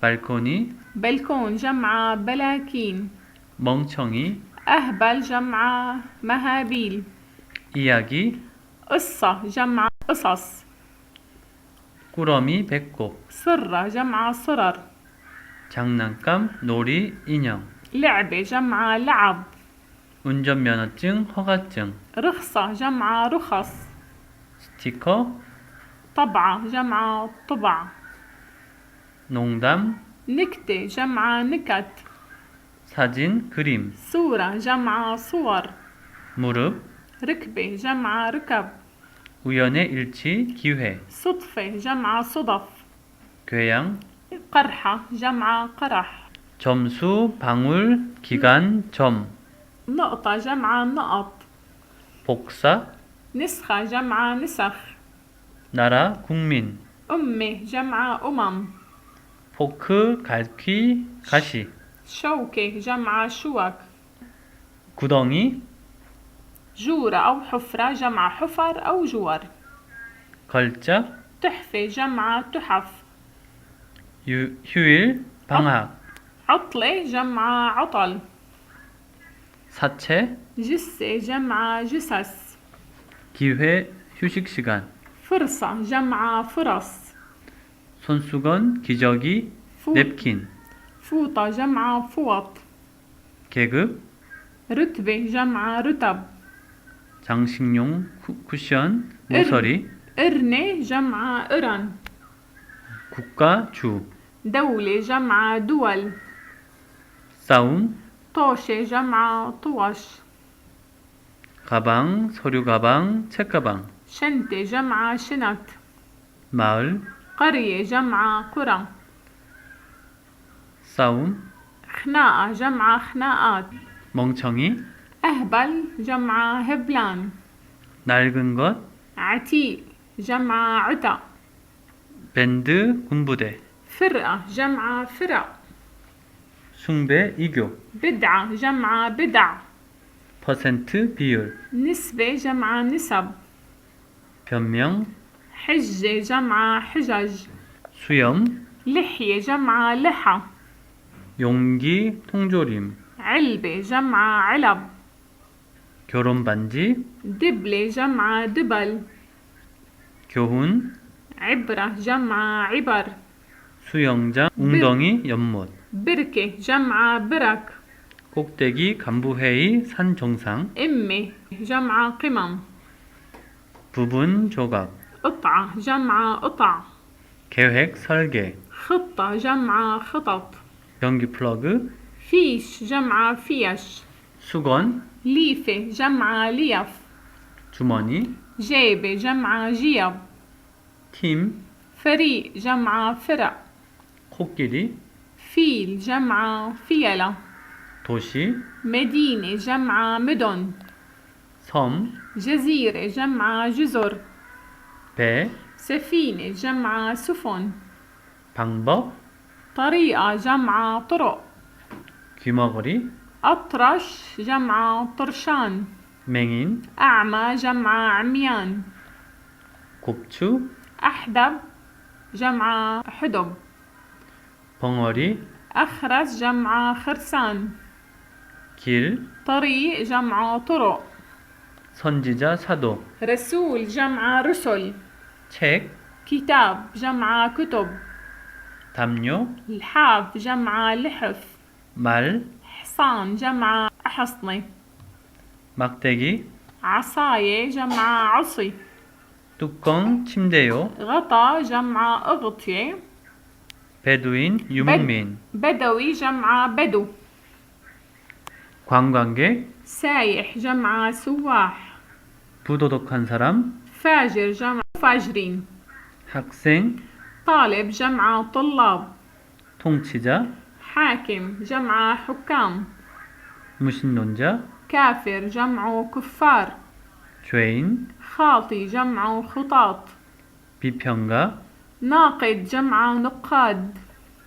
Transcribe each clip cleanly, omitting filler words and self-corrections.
발코니, بلكون جمع بلاكين. 멍청이, أهبل جمع مهابيل. 이야기, قصة جمع قصص. 꾸러미, 배꼽, صرة جمع صرر. 장난감, 놀이, 인형, لعبة جمع لعب. 운전면허증, 허가증, رخصة جمع رخص. 스티커, طبعة جمع طبع. 농담, نكتة جمع نكت. 사진, 그림, صورة جمع صور. 무릎, ركبة جمع ركب. 우연의 일치, 기회, صدفة جمع صدف. 궤양, قرحة جمع قرح. 점수, 방울, 기간, 점, نقطة جمع نقط. 복사, نسخة جمع نسخ. 나라, 국민, أمة جمع أمم. 포크, 갈퀴, 가시, شوكة جمع شوك. 구덩이, جورة أو حفرة جمع حفر أو جور. 걸작, تحفة جمع تحف. 휴일, 방학, عطلة جمع عطل. 사채, جثة جمع جثث. 기회, 휴식 시간, فرصة جمع فرص. 손수건, 기저귀, 냅킨, فوطة جمع فوط. 계급, رتبة جمع رتب. 장식용, 쿠션, 모서리, قرنة جمع قرن. 국가, 주, دولة جمع دول. 싸움, طوشة جمع طوش. 가방, 서류 가방, 책 가방, شنطة جمع شنط. 마을, قرية جمع قرى. 싸움, خناقة جمع خناقات. 멍청이, أهبل جمع هبلان. 낡은 것, عتيق جمع عتق. 밴드, 군부대, فرقة جمع فرق. 숭배, 이교, بدعة جمع بدع. 퍼센트, 비율, نسبة جمع نسب. 변명, حجة جمع حجج. 수염, لحية جمع لحى. 용기, 통조림, علبة جمع علب. 결혼 반지, دبلة جمع دبل. 교훈, عبرة جمع عبر. 수영장, 웅덩이, 연못, بركة جمع برك. 꼭대기, 간부회의, 산 정상, إمة جمع قمم. 부분, 조각, قطعة جمع قطع. 계획, 설계, خطة جمع خطط. 변기 플러그, فيش جمع فيش. 수건, ليفة جمع ليف. 주머니, جيبة جمع جيب. 팀, فريق جمع فرق. 코끼리, فيل جمع فيلة. 도시, مدينة جمع مدن. 섬, جزيرة جمع جزر. 배, سفينة جمع سفن. 방법, طريقة جمع طرق. 귀머거리, أطرش جمع طرشان. 맹인, أعمى جمع عميان. 곱추, أحدب جمع حدب. 벙어리, أخرس جمع خرسان. 길, طريق جمع طرق. 선지자, 사도, رسول جمع رسل. 책, كتاب جمع كتب. 담요, لحاف جمع لحف. 말, حصان جمع حصنة. 막대기, عصاية جمع عصي. 뚜껑, 침대요, غطا جمع أغطية. 베두인, 유목민, بدوي جمع بدو. 관광객, سايح جمع سواح. 부도덕한 사람, فاجر جمع فاجرين. 학생, طالب جمع طلاب. 통치자, حاكم جمع حكام. 무신론자, كافر جمع كفار. 죄인, خاطي جمع خطاط. 비평가, ناقد جمع نقاد.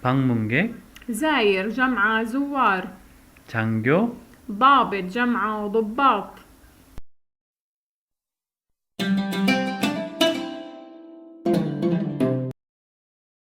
방문객, زاير جمع زوار. 장교, ضابط جمع ضباط.